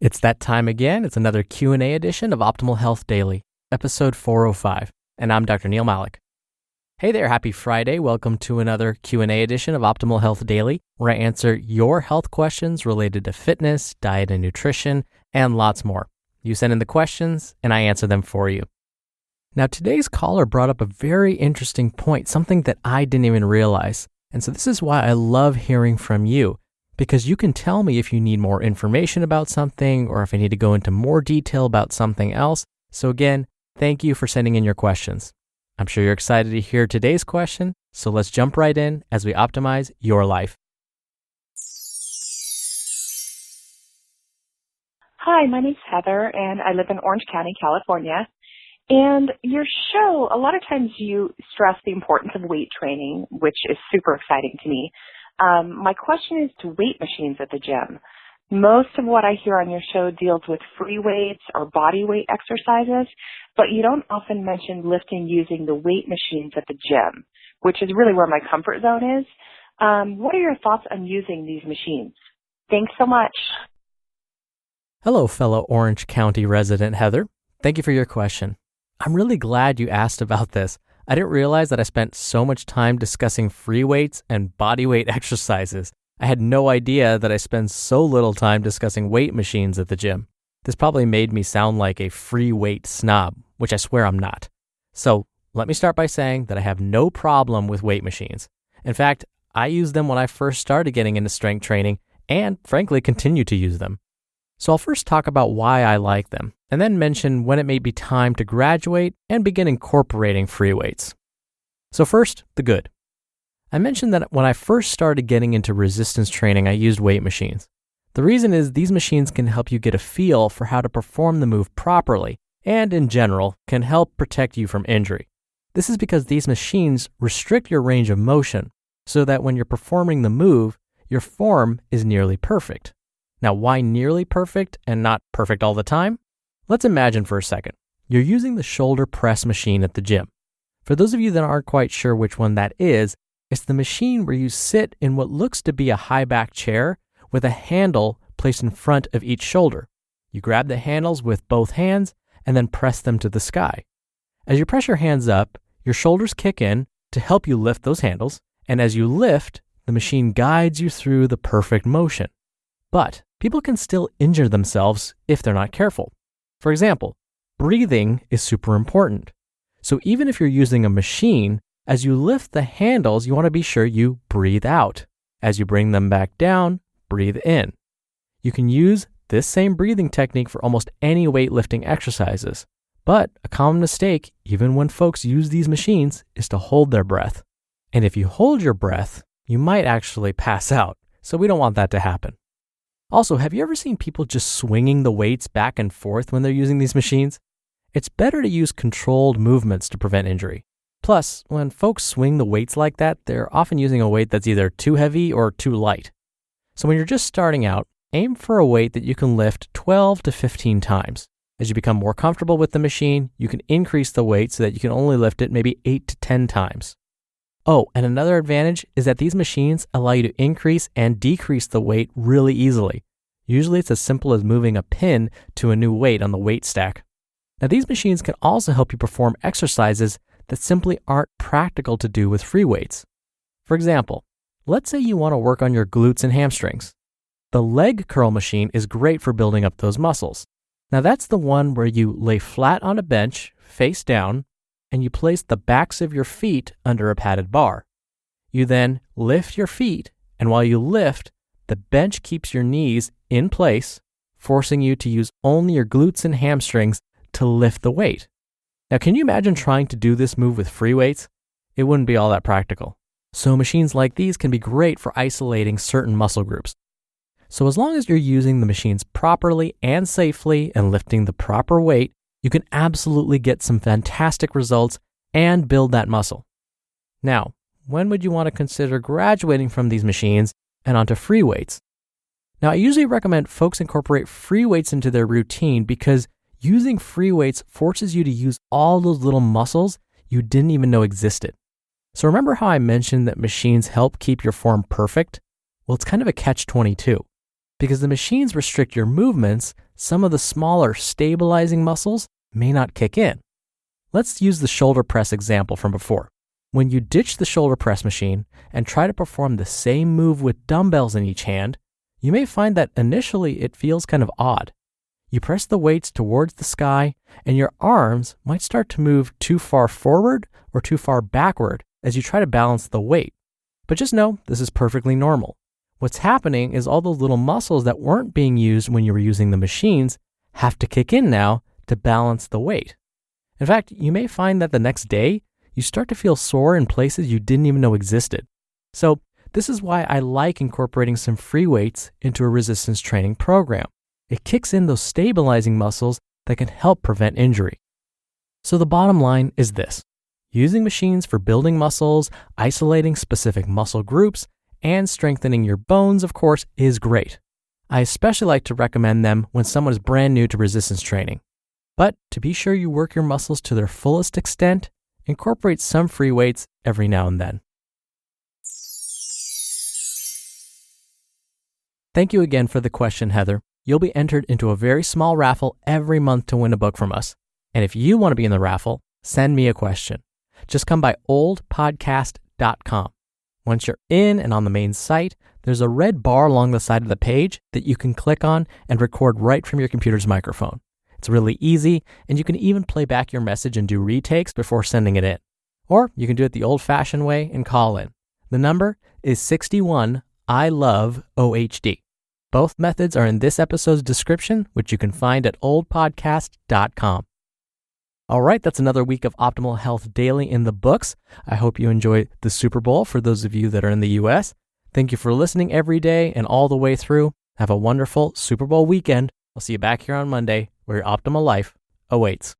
It's that time again. It's another Q&A edition of Optimal Health Daily, episode 405, and I'm Dr. Neil Malik. Hey there, happy Friday. Welcome to another Q&A edition of Optimal Health Daily, where I answer your health questions related to fitness, diet and nutrition, and lots more. You send in the questions, and I answer them for you. Now, today's caller brought up a very interesting point, something that I didn't even realize. And so this is why I love hearing from you, because you can tell me if you need more information about something or if I need to go into more detail about something else. So again, thank you for sending in your questions. I'm sure you're excited to hear today's question, so let's jump right in as we optimize your life. Hi, my name's Heather, and I live in Orange County, California. And your show, a lot of times you stress the importance of weight training, which is super exciting to me. My question is to weight machines at the gym. Most of what I hear on your show deals with free weights or body weight exercises, but you don't often mention lifting using the weight machines at the gym, which is really where my comfort zone is. What are your thoughts on using these machines? Thanks so much. Hello, fellow Orange County resident Heather. Thank you for your question. I'm really glad you asked about this. I didn't realize that I spent so much time discussing free weights and body weight exercises. I had no idea that I spend so little time discussing weight machines at the gym. This probably made me sound like a free weight snob, which I swear I'm not. So let me start by saying that I have no problem with weight machines. In fact, I used them when I first started getting into strength training and frankly continue to use them. So I'll first talk about why I like them, and then mention when it may be time to graduate and begin incorporating free weights. So first, the good. I mentioned that when I first started getting into resistance training, I used weight machines. The reason is these machines can help you get a feel for how to perform the move properly, and in general, can help protect you from injury. This is because these machines restrict your range of motion, so that when you're performing the move, your form is nearly perfect. Now, why nearly perfect and not perfect all the time? Let's imagine for a second. You're using the shoulder press machine at the gym. For those of you that aren't quite sure which one that is, it's the machine where you sit in what looks to be a high back chair with a handle placed in front of each shoulder. You grab the handles with both hands and then press them to the sky. As you press your hands up, your shoulders kick in to help you lift those handles, and as you lift, the machine guides you through the perfect motion. But people can still injure themselves if they're not careful. For example, breathing is super important. So even if you're using a machine, as you lift the handles, you want to be sure you breathe out. As you bring them back down, breathe in. You can use this same breathing technique for almost any weightlifting exercises. But a common mistake, even when folks use these machines, is to hold their breath. And if you hold your breath, you might actually pass out. So we don't want that to happen. Also, have you ever seen people just swinging the weights back and forth when they're using these machines? It's better to use controlled movements to prevent injury. Plus, when folks swing the weights like that, they're often using a weight that's either too heavy or too light. So when you're just starting out, aim for a weight that you can lift 12 to 15 times. As you become more comfortable with the machine, you can increase the weight so that you can only lift it maybe 8 to 10 times. Oh, and another advantage is that these machines allow you to increase and decrease the weight really easily. Usually it's as simple as moving a pin to a new weight on the weight stack. Now these machines can also help you perform exercises that simply aren't practical to do with free weights. For example, let's say you want to work on your glutes and hamstrings. The leg curl machine is great for building up those muscles. Now that's the one where you lay flat on a bench, face down, and you place the backs of your feet under a padded bar. You then lift your feet, and while you lift, the bench keeps your knees in place, forcing you to use only your glutes and hamstrings to lift the weight. Now, can you imagine trying to do this move with free weights? It wouldn't be all that practical. So machines like these can be great for isolating certain muscle groups. So as long as you're using the machines properly and safely and lifting the proper weight, you can absolutely get some fantastic results and build that muscle. Now, when would you want to consider graduating from these machines and onto free weights? Now, I usually recommend folks incorporate free weights into their routine because using free weights forces you to use all those little muscles you didn't even know existed. So remember how I mentioned that machines help keep your form perfect? Well, it's kind of a catch-22 because the machines restrict your movements some of the smaller stabilizing muscles may not kick in. Let's use the shoulder press example from before. When you ditch the shoulder press machine and try to perform the same move with dumbbells in each hand, you may find that initially it feels kind of odd. You press the weights towards the sky, and your arms might start to move too far forward or too far backward as you try to balance the weight. But just know this is perfectly normal. What's happening is all those little muscles that weren't being used when you were using the machines have to kick in now to balance the weight. In fact, you may find that the next day, you start to feel sore in places you didn't even know existed. So this is why I like incorporating some free weights into a resistance training program. It kicks in those stabilizing muscles that can help prevent injury. So the bottom line is this. Using machines for building muscles, isolating specific muscle groups, and strengthening your bones, of course, is great. I especially like to recommend them when someone is brand new to resistance training. But to be sure you work your muscles to their fullest extent, incorporate some free weights every now and then. Thank you again for the question, Heather. You'll be entered into a very small raffle every month to win a book from us. And if you want to be in the raffle, send me a question. Just come by oldpodcast.com. Once you're in and on the main site, there's a red bar along the side of the page that you can click on and record right from your computer's microphone. It's really easy, and you can even play back your message and do retakes before sending it in. Or you can do it the old-fashioned way and call in. The number is 61 I love OHD. Both methods are in this episode's description, which you can find at oldpodcast.com. All right, that's another week of Optimal Health Daily in the books. I hope you enjoyed the Super Bowl for those of you that are in the U.S. Thank you for listening every day and all the way through. Have a wonderful Super Bowl weekend. I'll see you back here on Monday where your optimal life awaits.